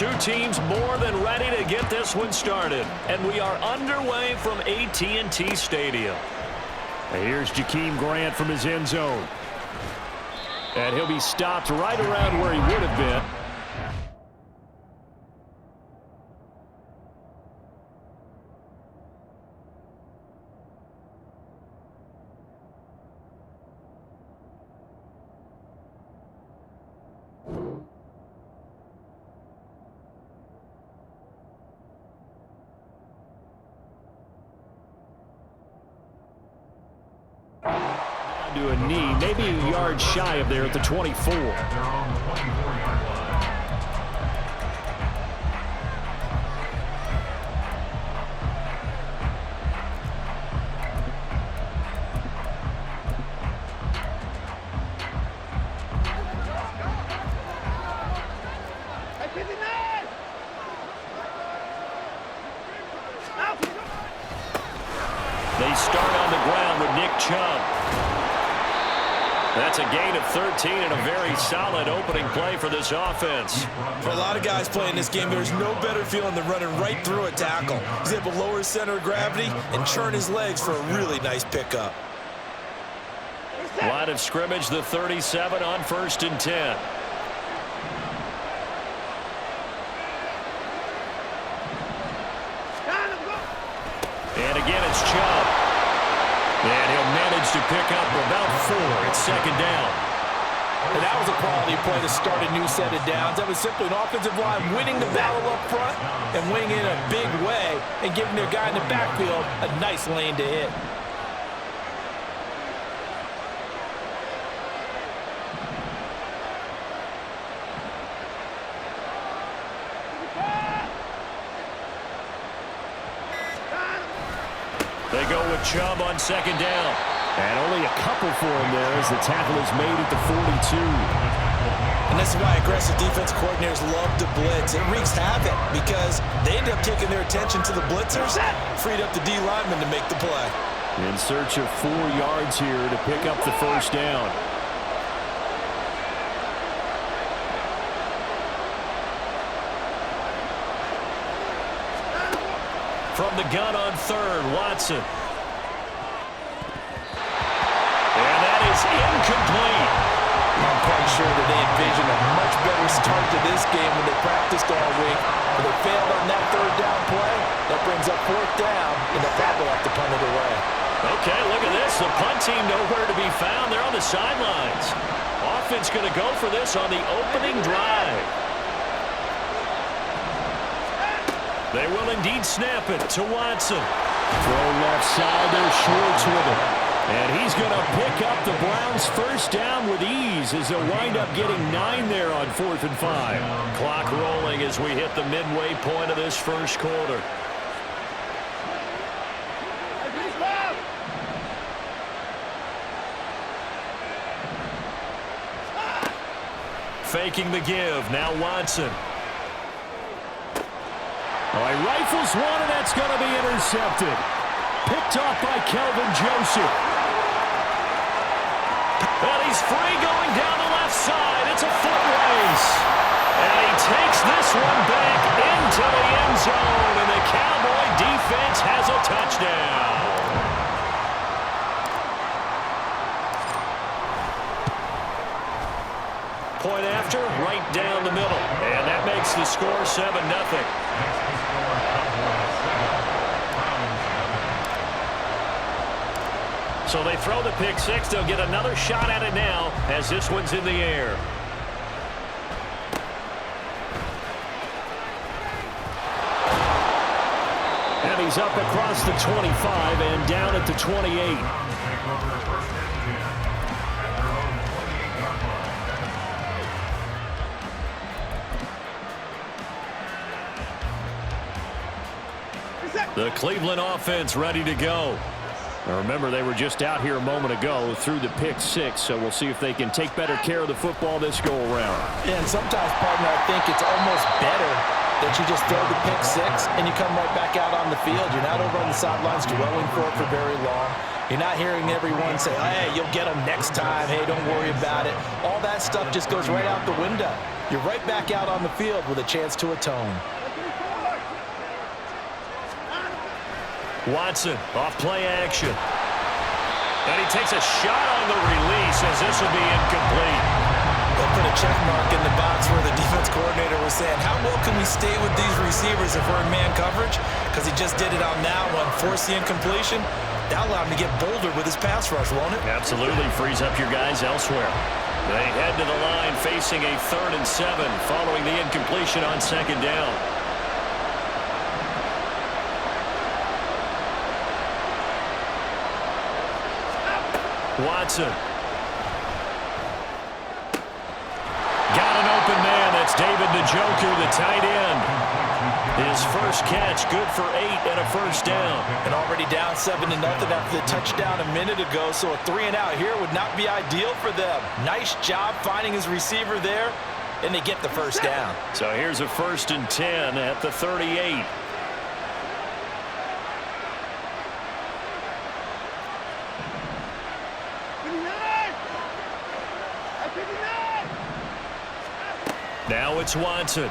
Two teams more than ready to get this one started. And we are underway from AT&T Stadium. And here's Jakeem Grant from his end zone. And he'll be stopped right around where he would have been. To a knee, maybe a yard shy of there at the 24. They start on the ground with Nick Chubb. That's a gain of 13 and a very solid opening play for this offense. For a lot of guys playing this game, there's no better feeling than running right through a tackle. He's able to lower his center of gravity and churn his legs for a really nice pickup. Line of scrimmage, the 37 on 1st and 10. And again, it's Chubb. And he'll manage to pick up about 4. It's 2nd down. And that was a quality play to start a new set of downs. That was simply an offensive line winning the battle up front and winning in a big way and giving their guy in the backfield a nice lane to hit. They go with Chubb on 2nd down. And only a couple for him there as the tackle is made at the 42. And this is why aggressive defense coordinators love to blitz. It wreaks havoc because they end up taking their attention to the blitzers, freed up the D lineman to make the play. In search of 4 yards here to pick up the 1st down. From the gun on 3rd, Watson. And that is incomplete. I'm quite sure that they envisioned a much better start to this game when they practiced all week. But they failed on that 3rd down play. That brings up 4th down, and they'll probably have to punt it away. Okay, look at this. The punt team nowhere to be found. They're on the sidelines. Offense going to go for this on the opening drive. They will indeed snap it to Watson. Throw left side, they're Schwartz with it. And he's going to pick up the Browns' 1st down with ease as they'll wind up getting 9 there on 4th and 5. Clock rolling as we hit the midway point of this 1st quarter. Faking the give, now Watson. All right, rifles one, and that's going to be intercepted. Picked off by Kelvin Joseph. And he's free going down the left side. It's a foot race. And he takes this one back into the end zone. And the Cowboy defense has a touchdown. Point after, right down the middle. And that makes the score 7-0. So they throw the pick 6. They'll get another shot at it now as this one's in the air. And he's up across the 25 and down at the 28. The Cleveland offense ready to go. Now remember, they were just out here a moment ago through the pick 6, so we'll see if they can take better care of the football this go-around. Yeah, and sometimes, partner, I think it's almost better that you just throw the pick 6 and you come right back out on the field. You're not over on the sidelines dwelling for it for very long. You're not hearing everyone say, hey, you'll get them next time. Hey, don't worry about it. All that stuff just goes right out the window. you're right back out on the field with a chance to atone. Watson, off play action. And he takes a shot on the release as this will be incomplete. They'll put a check mark in the box where the defense coordinator was saying, how well can we stay with these receivers if we're in man coverage? Because he just did it on that one, forced the incompletion. That'll allow him to get bolder with his pass rush, won't it? Absolutely, frees up your guys elsewhere. They head to the line facing a 3rd and 7 following the incompletion on 2nd down. Watson. Got an open man. That's David Njoku, the tight end. His first catch, good for 8 and a first down. And already down 7-0 after the touchdown a minute ago, so a 3-and-out here would not be ideal for them. Nice job finding his receiver there, and they get the first down. So here's a 1st and 10 at the 38. Now it's Watson.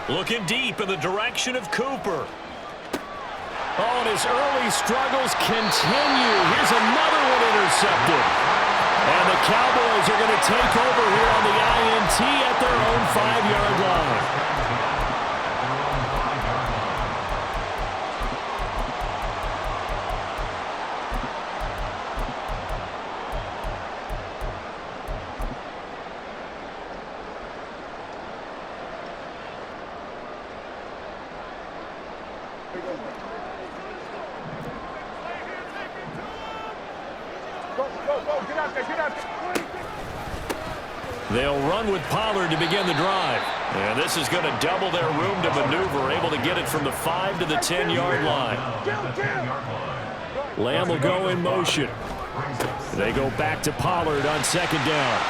Looking deep in the direction of Cooper. Oh, and his early struggles continue. Here's another one intercepted. And the Cowboys are going to take over here on the INT at their own 5-yard line. They'll run with Pollard to begin the drive. And this is going to double their room to maneuver, able to get it from the 5 to the 10-yard line. Lamb will go in motion. They go back to Pollard on 2nd down.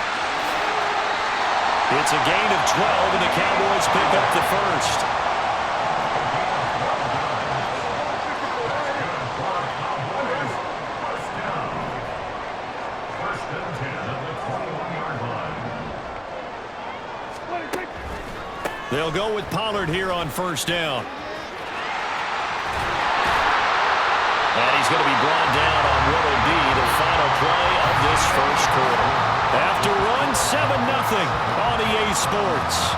It's a gain of 12, and the Cowboys pick up the first. They'll go with Pollard here on 1st down. And he's going to be brought down on what will be the final play of this first quarter. After one, 7-0 on EA Sports.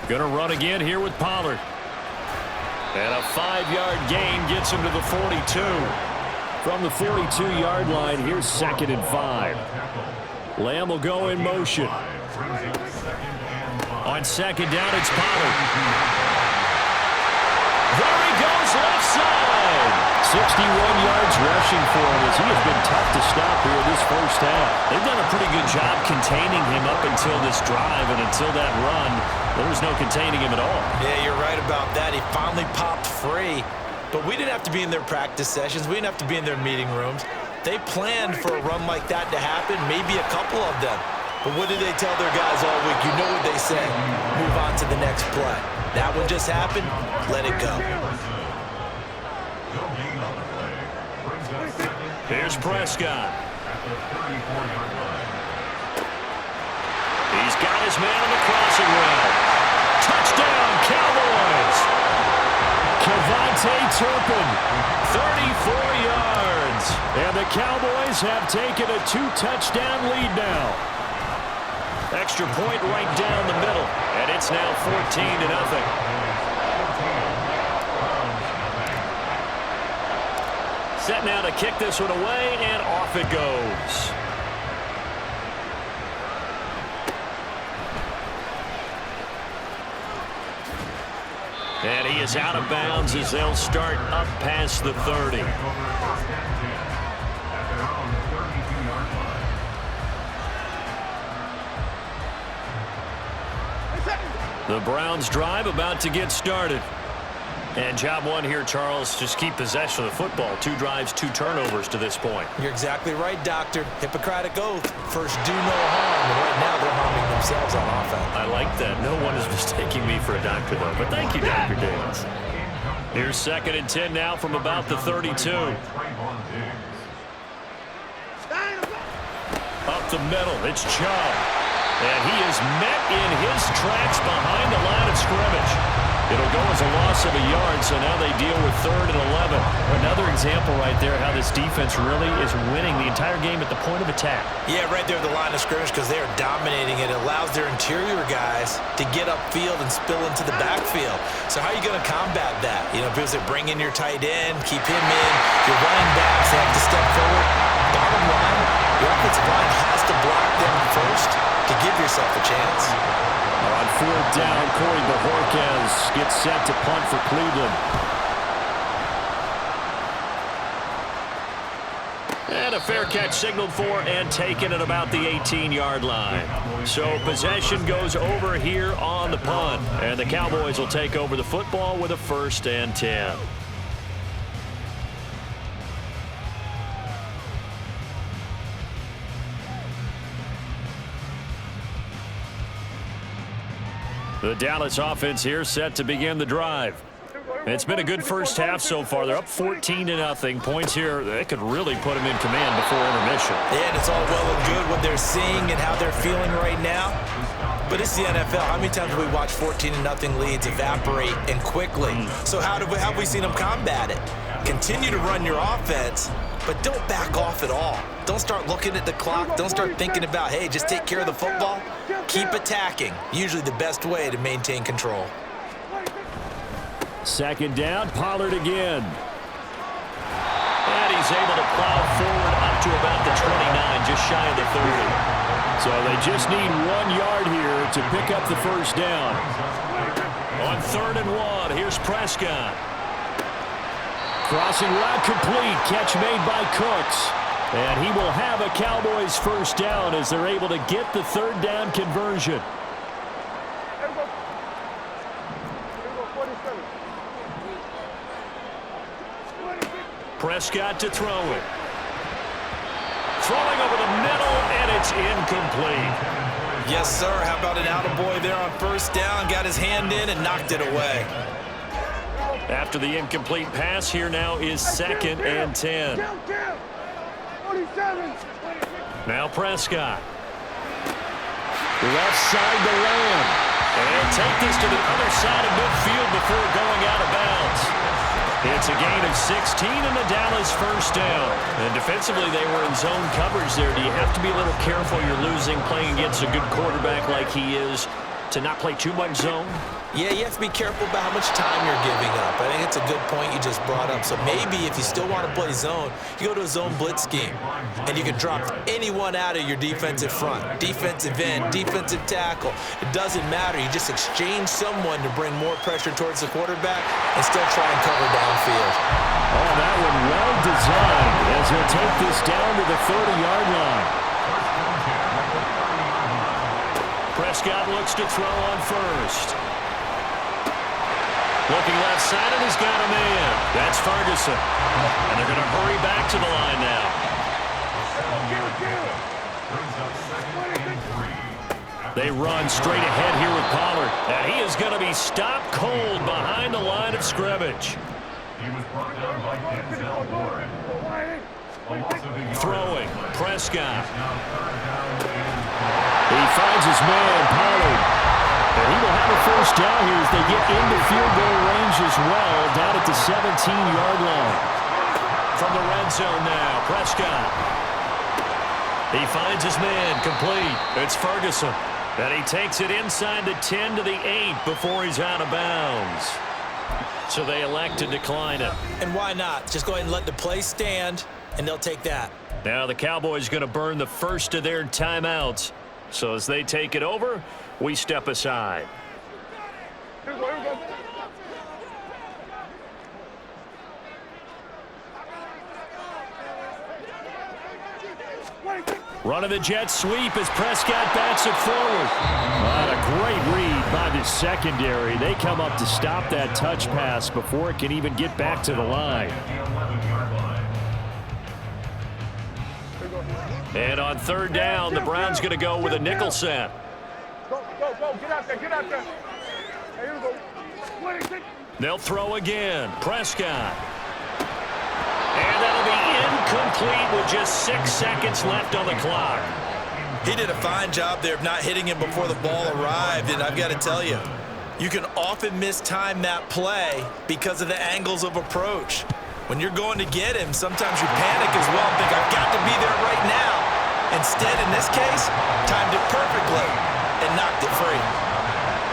Going to run again here with Pollard. And a 5-yard gain gets him to the 42. From the 42-yard line, here's 2nd and 5. Lamb will go in motion. On 2nd down, it's Pollard. There he goes, left side. 61 yards rushing for him as he has been tough to stop here this first half. They've done a pretty good job containing him up until this drive, and until that run, there was no containing him at all. Yeah, you're right about that. He finally popped free. But we didn't have to be in their practice sessions. We didn't have to be in their meeting rooms. They planned for a run like that to happen, maybe a couple of them. But what did they tell their guys all week? You know what they say. Move on to the next play. That one just happened. Let it go. Here's Prescott. He's got his man on the crossing route. Touchdown, Cowboys! Kevontae Turpin, 34 yards. And the Cowboys have taken a 2-touchdown lead now. Extra point right down the middle. And it's now 14-0. Set now to kick this one away, and off it goes. And he is out of bounds as they'll start up past the 30. The Browns drive about to get started. And job one here, Charles, just keep possession of the football. 2 drives, 2 turnovers to this point. You're exactly right, Doctor. Hippocratic oath. First, do no harm. And right now, they're harming themselves on offense. I like that. No one is mistaking me for a doctor, though. But thank you, Dr. Davis. Here's 2nd and 10 now from about the 32. Up the middle, it's Chubb. And he is met in his tracks behind the line of scrimmage. It'll go as a loss of a yard, so now they deal with 3rd and 11. Another example right there how this defense really is winning the entire game at the point of attack. Yeah, right there at the line of scrimmage because they are dominating it. It allows their interior guys to get upfield and spill into the backfield. So how are you going to combat that? You know, because they bring in your tight end, keep him in, your running backs, they have to step forward. Bottom line, your offensive line has to block them first to give yourself a chance. On 4th down, Corey Bojorquez gets set to punt for Cleveland. And a fair catch signaled for and taken at about the 18-yard line. So possession goes over here on the punt. And the Cowboys will take over the football with a 1st and 10. The Dallas offense here set to begin the drive. It's been a good first half so far. They're up 14-0. Points here, they could really put them in command before intermission. Yeah, and it's all well and good what they're seeing and how they're feeling right now. But it's the NFL. How many times have we watched 14-0 leads evaporate and quickly? So how have we seen them combat it? Continue to run your offense, but don't back off at all. Don't start looking at the clock. Don't start thinking about, hey, just take care of the football. Keep attacking. Usually the best way to maintain control. 2nd down, Pollard again. And he's able to plow forward up to about the 29, just shy of the 30. So they just need 1 yard here to pick up the 1st down. On 3rd and 1, here's Prescott. Crossing route complete. Catch made by Cooks. And he will have a Cowboys 1st down as they're able to get the 3rd down conversion. Prescott to throw it. Throwing over the middle, and it's incomplete. Yes, sir. How about an attaboy there on 1st down? Got his hand in and knocked it away. After the incomplete pass, here now is 2nd and 10. Now Prescott. Left side to Lamb. And take this to the other side of midfield before going out of bounds. It's a gain of 16 and the Dallas 1st down. And defensively, they were in zone coverage there. Do you have to be a little careful you're losing playing against a good quarterback like he is to not play too much zone? Yeah, you have to be careful about how much time you're giving up. I think it's a good point you just brought up. So maybe if you still want to play zone, you go to a zone blitz scheme. And you can drop anyone out of your defensive front. Defensive end, defensive tackle. It doesn't matter. You just exchange someone to bring more pressure towards the quarterback and still try and cover downfield. Oh, that one well designed as he'll take this down to the 30-yard line. Prescott looks to throw on 1st. Looking left side, and he's got a man. That's Ferguson. And they're going to hurry back to the line now. They run straight ahead here with Pollard. And he is going to be stopped cold behind the line of scrimmage. Throwing, Prescott. He finds his man, Pollard. And he will have a 1st down here as they get into field goal range as well, down at the 17-yard line. From the red zone now, Prescott. He finds his man, complete. It's Ferguson. And he takes it inside the 10 to the 8 before he's out of bounds. So they elect to decline it. And why not? Just go ahead and let the play stand, and they'll take that. Now the Cowboys going to burn the first of their timeouts. So as they take it over, we step aside. Running the jet sweep as Prescott bats it forward. What a great read by the secondary. They come up to stop that touch pass before it can even get back to the line. And on third down, the Browns going to go with a nickel set. Go, get out there, get out there. Hey, here we go. They'll throw again. Prescott. And that'll be incomplete with just 6 seconds left on the clock. He did a fine job there of not hitting him before the ball arrived, and I've got to tell you, you can often mistime that play because of the angles of approach. When you're going to get him, sometimes you panic as well and think, I've got to be there right now. Instead, in this case, timed it perfectly and knocked it free.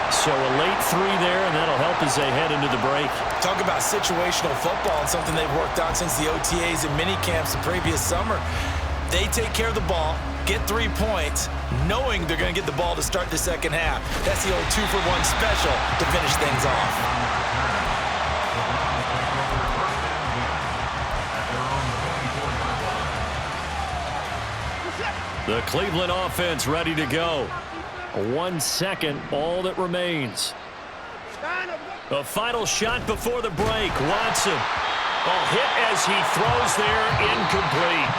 So a late 3 there, and that'll help as they head into the break. Talk about situational football and something they've worked on since the OTAs and minicamps the previous summer. They take care of the ball, get 3 points, knowing they're going to get the ball to start the second half. That's the old 2-for-1 special to finish things off. The Cleveland offense ready to go. 1 second, all that remains. A final shot before the break. Watson. A hit as he throws there, incomplete.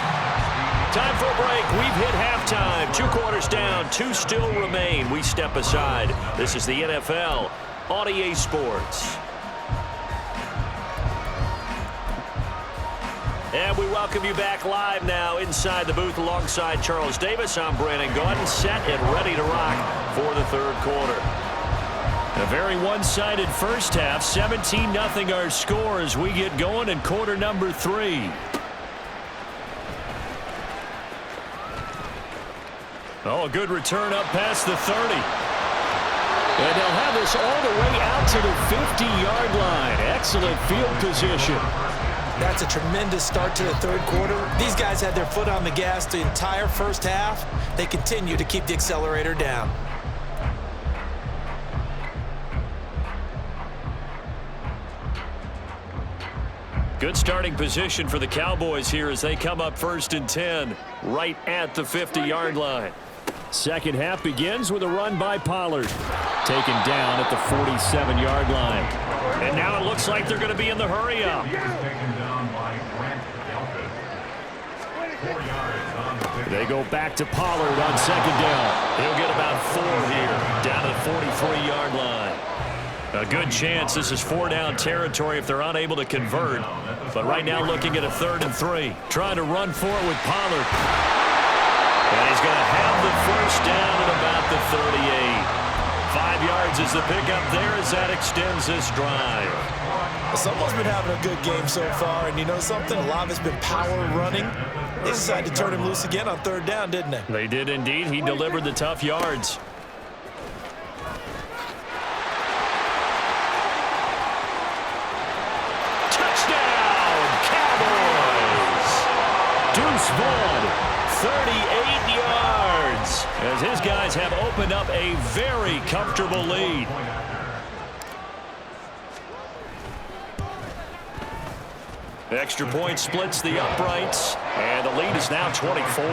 Time for a break. We've hit halftime. 2 quarters down, 2 still remain. We step aside. This is the NFL on EA Sports. And we welcome you back live now inside the booth alongside Charles Davis. I'm Brandon Gaudin, set and ready to rock for the third quarter. A very one-sided first half, 17-0 our score as we get going in quarter number 3. Oh, a good return up past the 30. And they'll have us all the way out to the 50-yard line. Excellent field position. That's a tremendous start to the third quarter. These guys had their foot on the gas the entire first half. They continue to keep the accelerator down. Good starting position for the Cowboys here as they come up 1st and 10 right at the 50-yard line. Second half begins with a run by Pollard. Taken down at the 47-yard line. And now it looks like they're going to be in the hurry up. They go back to Pollard on second down. He'll get about 4 here, down to the 43-yard line. A good chance this is 4-down territory if they're unable to convert. But right now looking at a 3rd and 3. Trying to run for it with Pollard. And he's going to have the first down at about the 38. 5 yards is the pickup there as that extends this drive. Someone's been having a good game so far, and you know something? A lot of it's been power running. They decided to turn him loose again on 3rd down, didn't they? They did indeed. He delivered the tough yards. Touchdown, Cowboys! Deuce Vaughn, 38 yards, as his guys have opened up a very comfortable lead. Extra point splits the uprights, and the lead is now 24.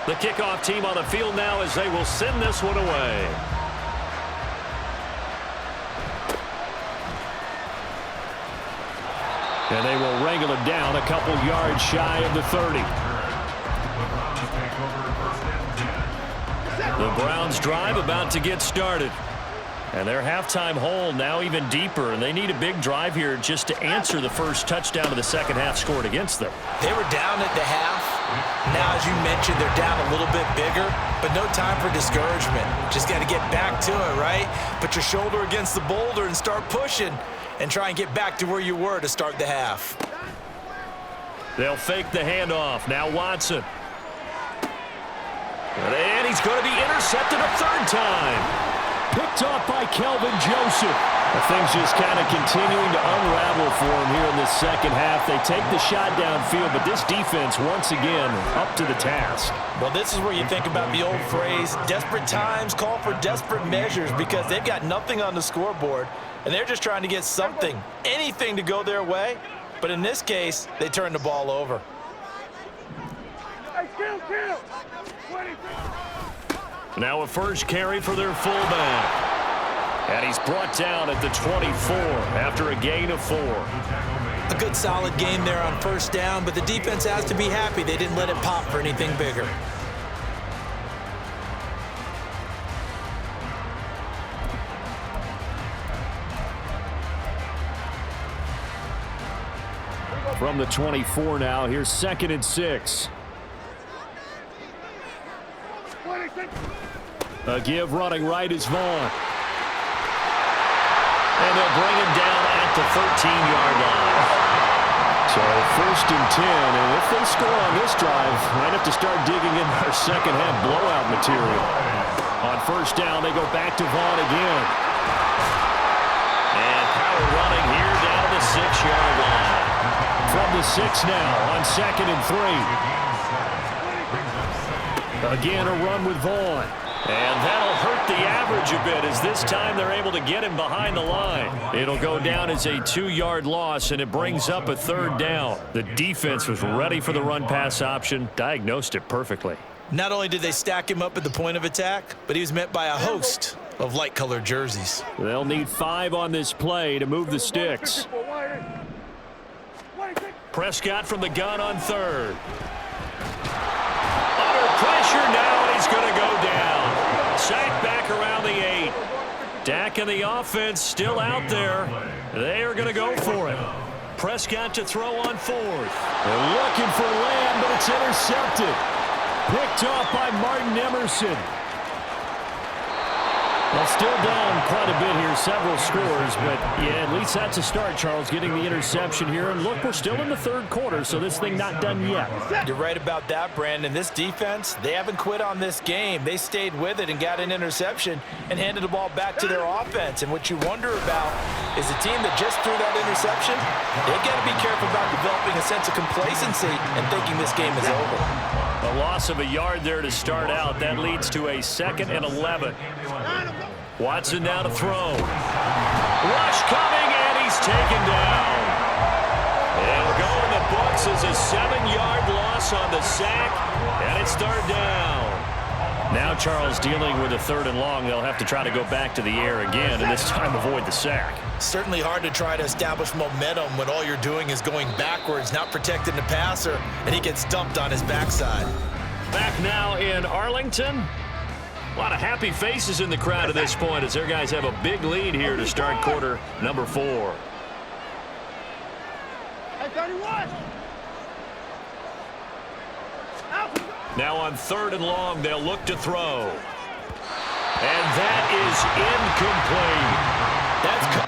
The kickoff team on the field now as they will send this one away. And they will wrangle it down a couple yards shy of the 30. The Browns drive about to get started. And their halftime hole now even deeper, and they need a big drive here just to answer the first touchdown of the second half scored against them. They were down at the half. Now, as you mentioned, they're down a little bit bigger, but no time for discouragement. Just got to get back to it, right? Put your shoulder against the boulder and start pushing and try and get back to where you were to start the half. They'll fake the handoff. Now Watson. And he's going to be intercepted a 3rd time. Picked off by Kelvin Joseph. Things just kind of continuing to unravel for him here in this second half. They take the shot downfield, but this defense, once again, up to the task. Well, this is where you think about the old phrase, desperate times call for desperate measures, because they've got nothing on the scoreboard, and they're just trying to get something, anything to go their way. But in this case, they turned the ball over. Hey, kill. 20. Now a first carry for their fullback. And he's brought down at the 24 after a gain of 4. A good solid game there on first down, but the defense has to be happy they didn't let it pop for anything bigger. From the 24 now, here's 2nd and 6. 26. A give running right is Vaughn. And they'll bring him down at the 13-yard line. So 1st and 10, and if they score on this drive, might have to start digging in our second-half blowout material. On first down, they go back to Vaughn again. And power running here down to the 6-yard line. From the 6 now on 2nd and 3. Again, a run with Vaughn. And that'll hurt the average a bit as this time they're able to get him behind the line. It'll go down as a 2-yard loss, and it brings up a 3rd down. The defense was ready for the run-pass option, diagnosed it perfectly. Not only did they stack him up at the point of attack, but he was met by a host of light-colored jerseys. They'll need 5 on this play to move the sticks. Prescott from the gun on 3rd. Under pressure now, and he's going to go down. Sacked back around the 8. Dak and the offense still out there. They are going to go for it. Prescott to throw on 4th. They're looking for Lamb, but it's intercepted. Picked off by Martin Emerson. Well, still down quite a bit here, several scores, but yeah, at least that's a start, Charles, getting the interception here. And look, we're still in the 3rd quarter, so this thing not done yet. You're right about that, Brandon. This defense, they haven't quit on this game. They stayed with it and got an interception and handed the ball back to their offense. And what you wonder about is a team that just threw that interception, they got to be careful about developing a sense of complacency and thinking this game is over. A loss of a yard there to start out. That leads to a 2nd and 11. Watson now to throw. Rush coming, and he's taken down. It'll go in the books as a 7-yard loss on the sack, and it's 3rd down. Now Charles dealing with a 3rd and long. They'll have to try to go back to the air again, and this time avoid the sack. Certainly hard to try to establish momentum when all you're doing is going backwards, not protecting the passer, and he gets dumped on his backside. Back now in Arlington. A lot of happy faces in the crowd at this point as their guys have a big lead here to start quarter number 4. Hey, 31. Now on 3rd and long, they'll look to throw. And that is incomplete. That's